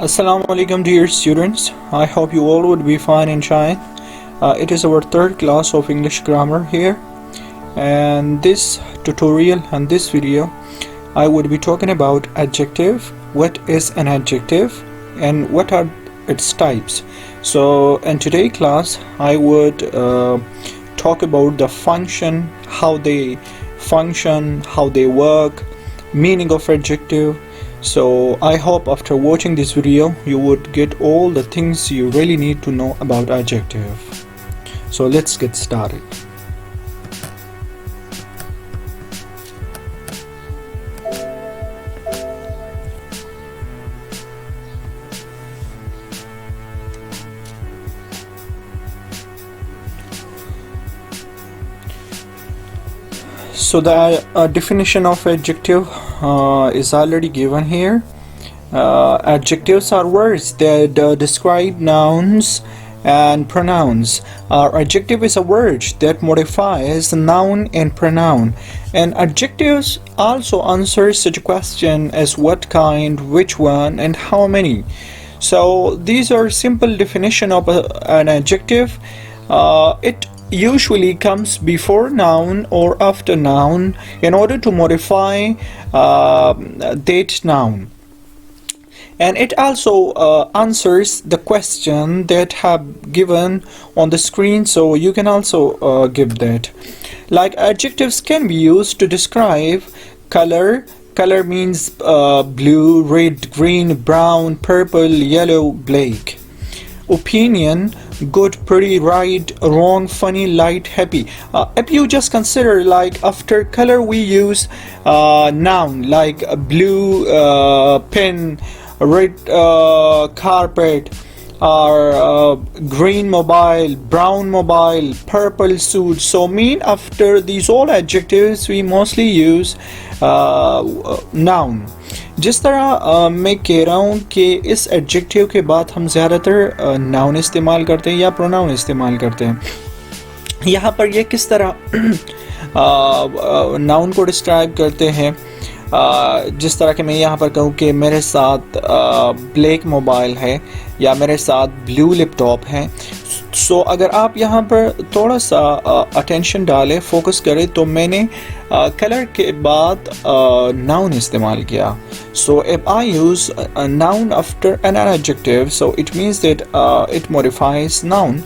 Assalamu alaikum dear students. I hope you all would be fine and fine. It is our third class of English grammar here, and this tutorial and this video I would be talking about adjective. What is an adjective and what are its types? So in today's class I would talk about the function, how they function, how they work, meaning of adjective. So I hope after watching this video you would get all the things you really need to know about adjective. So let's get started. So the definition of adjective is already given here. Adjectives are words that describe nouns and pronouns. Adjective is a word that modifies noun and pronoun, and adjectives also answer such a question as what kind, which one, and how many. So these are simple definition of an adjective. It usually comes before noun or after noun in order to modify that noun, and it also answers the question that have given on the screen, so you can also give that. Like adjectives can be used to describe color. Color means blue, red, green, brown, purple, yellow, black. Opinion: good, pretty, right, wrong, funny, light, happy. If you just consider, like after color we use noun like blue pen, red carpet, or green mobile, brown mobile, purple suit. So mean after these all adjectives we mostly use noun. जिस तरह मैं कह रहा हूँ कि इस adjective के बाद हम ज़्यादातर नाउन इस्तेमाल करते हैं या प्रोनाउन इस्तेमाल करते हैं. यहाँ पर ये किस तरह नाउन को डिस्क्राइब करते हैं. जिस तरह के मैं यहाँ पर कहूँ कि मेरे साथ ब्लैक मोबाइल है या मेरे साथ ब्लू लैपटॉप है. सो अगर आप यहाँ पर थोड़ा सा अटेंशन डालें, फोकस करें, तो मैंने कलर के बाद नाउन इस्तेमाल किया. So if I use a noun after an adjective, so it means that it modifies noun.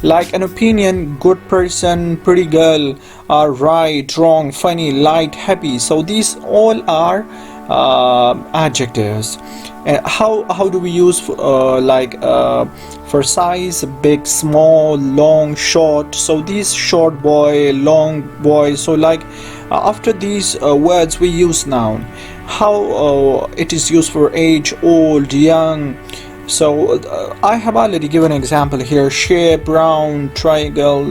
Like an opinion, good person, pretty girl, right, wrong, funny, light, happy. So these all are adjectives. And how do we use for size: big, small, long, short. So these short boy, long boy. So like after these words we use noun. How it is used for age: old, young. So I have already given an example here: shape, round, triangle,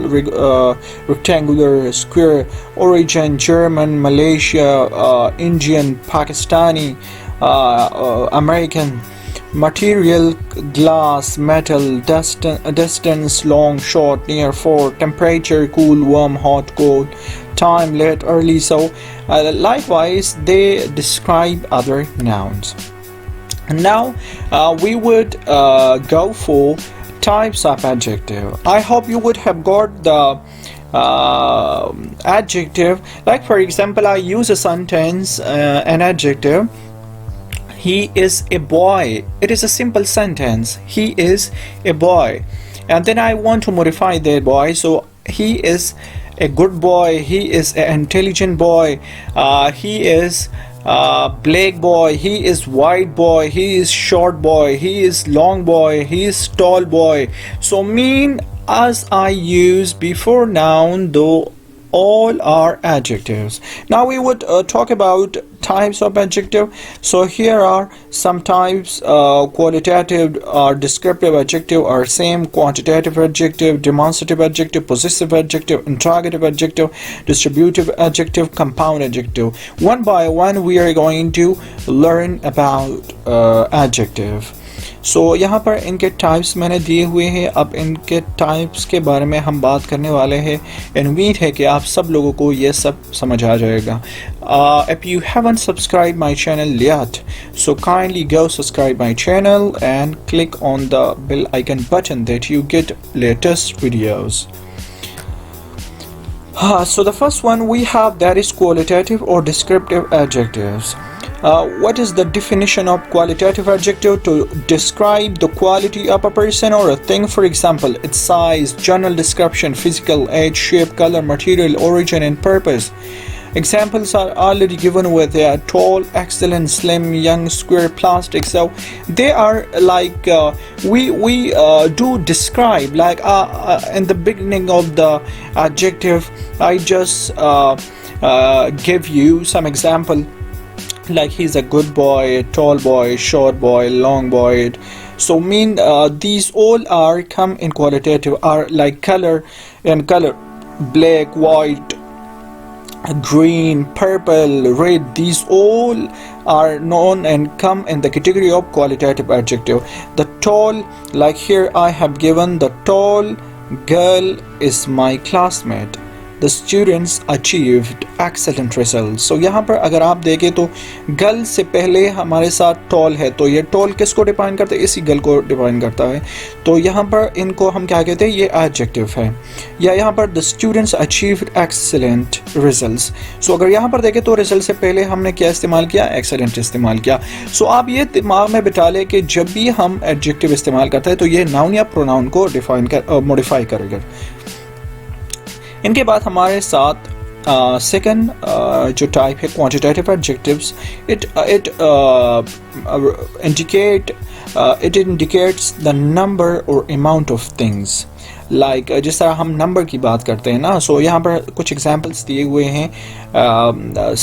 rectangular, square. Origin: German, Malaysia, Indian, Pakistani, American. Material: glass, metal. Distance: long, short, near, far. Temperature: cool, warm, hot, cold. Time: late, early. So likewise they describe other nouns. And now we would go for types of adjective. I hope you would have got the adjective. Like for example, I use a sentence, an adjective: he is a boy. It is a simple sentence. He is a boy. And then I want to modify that boy. So he is a good boy. He is an intelligent boy. He is black boy. He is white boy. He is short boy. He is long boy. He is tall boy. So mean as I use before noun, though all are adjectives. Now we would talk about types of adjective. So here are some types: qualitative or descriptive adjective are same, quantitative adjective, demonstrative adjective, possessive adjective, interrogative adjective, distributive adjective, compound adjective. One by one we are going to learn about adjective. सो यहाँ पर इनके types मैंने दिए हुए हैं. अब इनके types के बारे में हम बात करने वाले हैं. उम्मीद है कि आप सब लोगों को ये सब समझ आ जाएगा. If you haven't subscribed my channel yet, so kindly go subscribe my channel and click on the bell icon button that you get latest videos. So the first one we have, that is qualitative or descriptive adjectives. What is the definition of qualitative adjective? To describe the quality of a person or a thing. For example, its size, general description, physical, age, shape, color, material, origin, and purpose. Examples are already given with tall, excellent, slim, young, square, plastic. So they are like we do describe, like in the beginning of the adjective I just give you some example, like he's a good boy, tall boy, short boy, long boy. So mean these all are come in qualitative, are like color and color, black, white, green, purple, red. These all are known and come in the category of qualitative adjective. The tall, like here I have given, the tall girl is my classmate. The students achieved excellent results. So यहाँ पर अगर आप देखें तो girl से पहले हमारे साथ टॉल है, तो ये टॉल किसको डिफाइन करता है? इसी गर्ल को डिफाइन करता है. तो यहाँ पर इनको हम क्या कहते हैं? ये एडजेक्टिव है. या यहाँ पर the students achieved excellent results. So अगर यहाँ पर देखें तो रिजल्ट से पहले हमने क्या इस्तेमाल किया? एक्सेलेंट इस्तेमाल किया. सो आप ये दिमाग में बिठा लें कि जब भी हम एडजेक्टिव इस्तेमाल करते हैं तो ये नाउन या प्रोनाउन को डिफाइन कर मॉडिफाई करेगा. इनके बाद हमारे साथ सेकंड जो टाइप है quantitative adjectives. It indicates the number और अमाउंट ऑफ थिंग्स. लाइक जिस तरह हम नंबर की बात करते हैं ना, सो यहाँ पर कुछ एग्जांपल्स दिए हुए हैं.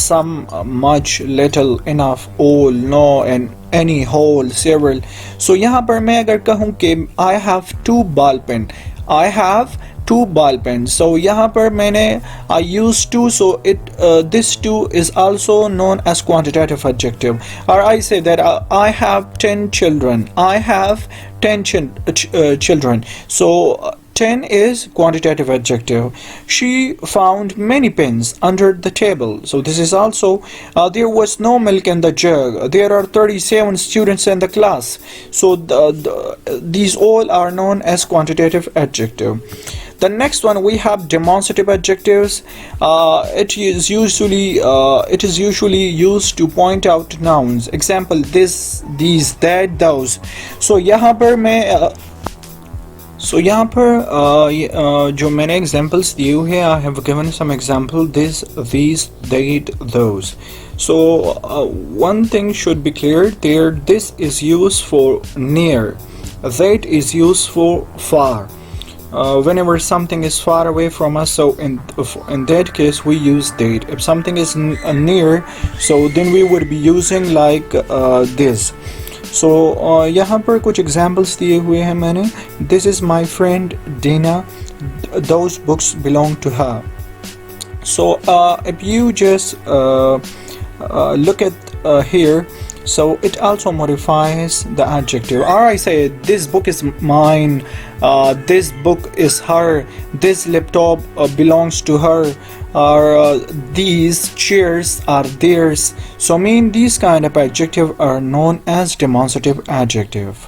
Some, much, little, enough, all, no, and any, whole, several. So यहाँ पर मैं अगर कहूँ कि I have two ball pen, I have two ball pens. So यहाँ पर मैंने I use two, so this two is also known as quantitative adjective. Or I say that I have 10 children. I have 10 children. So 10 is quantitative adjective. She found many pens under the table. So this is also there was no milk in the jug. There are 37 students in the class. So these all are known as quantitative adjective. The next one we have demonstrative adjectives. It is usually used to point out nouns. Example, this, these, that, those. So यहाँ पर मैं यहाँ पर जो मैंने examples दिए हुए हैं, I have given some example, this, these, that, those. So one thing should be clear there. This is used for near. That is used for far. Whenever something is far away from us, so in that case we use that. If something is near, so then we would be using like this. So यहाँ पर कुछ examples दिए हुए हैं मैंने. This is my friend Dina. Those books belong to her. So if you just look at here, so it also modifies the adjective. Or I say this book is mine, this book is her, this laptop belongs to her, or these chairs are theirs. So mean these kind of adjective are known as demonstrative adjective.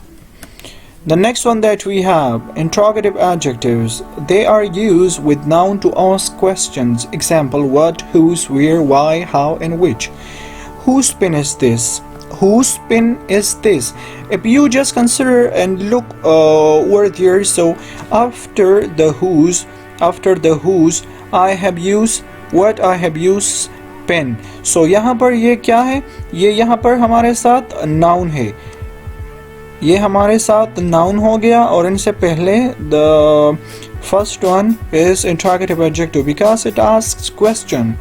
The next one that we have, interrogative adjectives. They are used with noun to ask questions. Example, what, whose, where, why, how, and which. Whose pen is this? Whose pen is this? If you just consider and look over there, so after the whose, I have used what? I have used pen. So यहाँ पर ये क्या है? ये यहाँ पर हमारे साथ noun है. ये हमारे साथ noun हो गया, और इनसे पहले the first one is interrogative adjective because it asks question.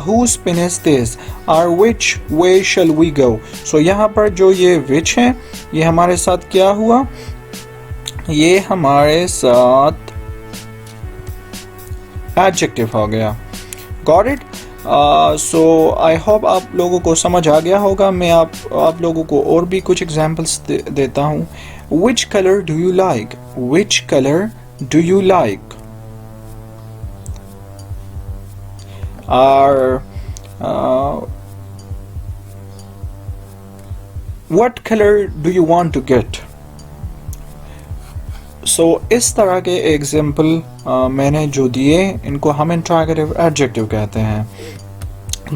Whose pen is this? Or which way shall we go? So यहाँ पर जो ये which है, ये हमारे साथ क्या हुआ? ये हमारे साथ adjective हो गया. Got it? So I hope आप लोगों को समझ आ गया होगा. मैं आप लोगों को और भी कुछ एग्जांपल्स देता हूँ. Which colour do you like? Which colour do you like? और what color do you want to get? So इस तरह के एग्जाम्पल मैंने जो दिए इनको हम इंट्रोगेटिव एडजेक्टिव कहते हैं.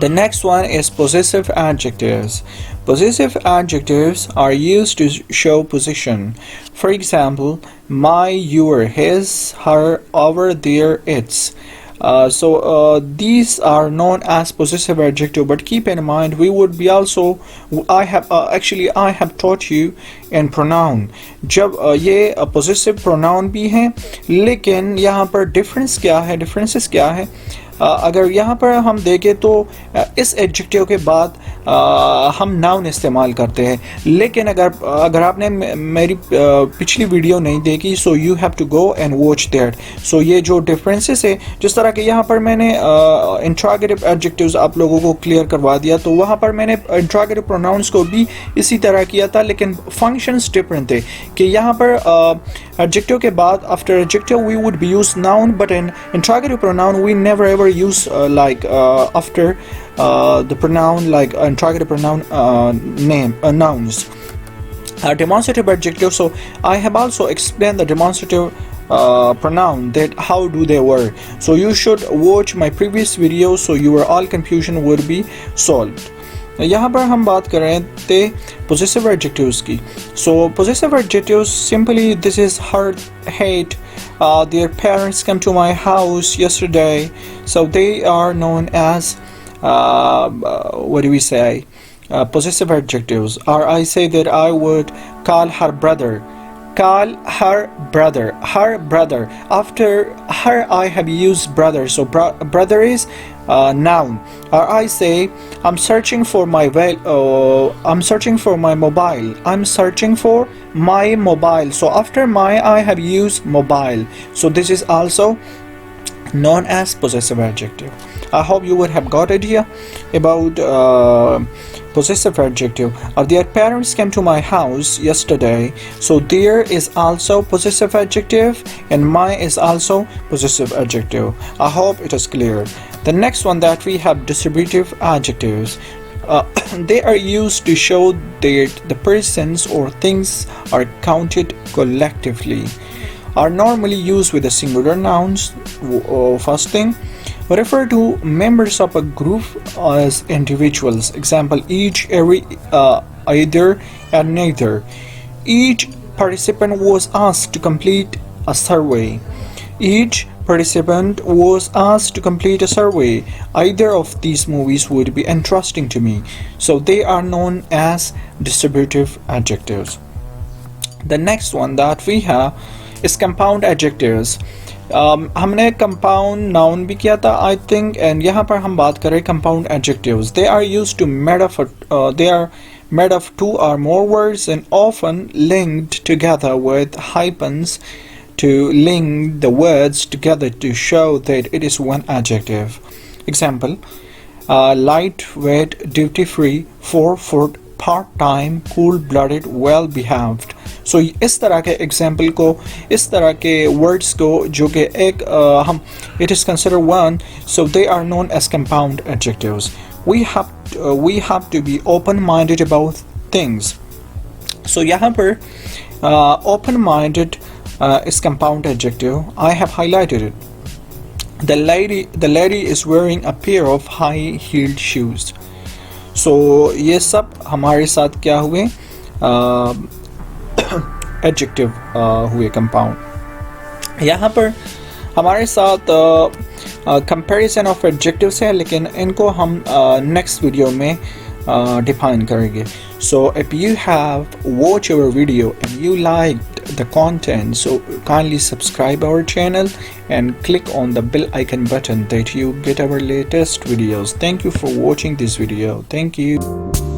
The next one is possessive adjectives. Possessive adjectives are used to show position. For example, my, your, his, her, our, their, its. These are known as possessive adjective, but keep in mind we would be also I have taught you in pronoun. जब ये possessive pronoun भी हैं, लेकिन यहाँ पर differences क्या है? अगर यहाँ पर हम देखें तो इस एडजेक्टिव के बाद हम नाउन इस्तेमाल करते हैं, लेकिन अगर आपने मेरी पिछली वीडियो नहीं देखी, so you have to go and watch that. So ये जो डिफरेंसेस है, जिस तरह के यहाँ पर मैंने इंट्रोगेटिव एडजेक्टिव्स आप लोगों को क्लियर करवा दिया, तो वहाँ पर मैंने इंट्रोगेटिव प्रोनाउंस को भी इसी तरह किया था, लेकिन फंक्शंस डिफरेंट थे. कि यहाँ पर एडजेक्टिव के बाद after adjective we would be use noun, but in interrogative pronoun we never ever use after the pronoun, like interrogative pronoun nouns. Demonstrative adjective. So I have also explained the demonstrative pronoun, that how do they work. So you should watch my previous video so your all confusion would be solved. यहाँ पर हम बात कर रहे थे possessive adjectives की. So possessive adjectives, simply this is hurt, hate. Their parents came to my house yesterday, so they are known as what do we say? Possessive adjectives. Or I say that I would call her brother. Call her brother. Her brother. After her, I have used brother. So brother is noun. Or I say I'm searching for my I'm searching for my mobile. I'm searching for my mobile. So after my, I have used mobile. So this is also known as possessive adjective. I hope you would have got idea about possessive adjective. Their parents came to my house yesterday. So there is also possessive adjective, and my is also possessive adjective. I hope it is clear. The next one that we have distributive adjectives. They are used to show that the persons or things are counted collectively. Are normally used with the singular nouns. First thing, refer to members of a group as individuals. Example, each, every, either, and neither. Each participant was asked to complete a survey. Each participant was asked to complete a survey. Either of these movies would be interesting to me. So they are known as distributive adjectives. The next one that we have is compound adjectives. हमने compound noun भी किया था I think, and यहाँ पर हम बात करें compound adjectives. They are used to they are made of two or more words and often linked together with hyphens to link the words together to show that it is one adjective. Example, lightweight, duty-free, 4-foot, part-time, cool-blooded, well-behaved. So इस तरह के example को, इस तरह के words को जो कि एक it is considered one, so they are known as compound adjectives. We have to be open-minded about things. So यहाँ पर open-minded is compound adjective. I have highlighted it. The lady is wearing a pair of high-heeled shoes. So ये सब हमारे साथ क्या हुए? Adjective हुए compound. यहाँ पर हमारे साथ comparison of adjectives है, लेकिन इनको हम next video में define करेंगे. So if you have watched our video and you liked the content, so kindly subscribe our channel and click on the bell icon button that you get our latest videos. Thank you for watching this video. Thank you.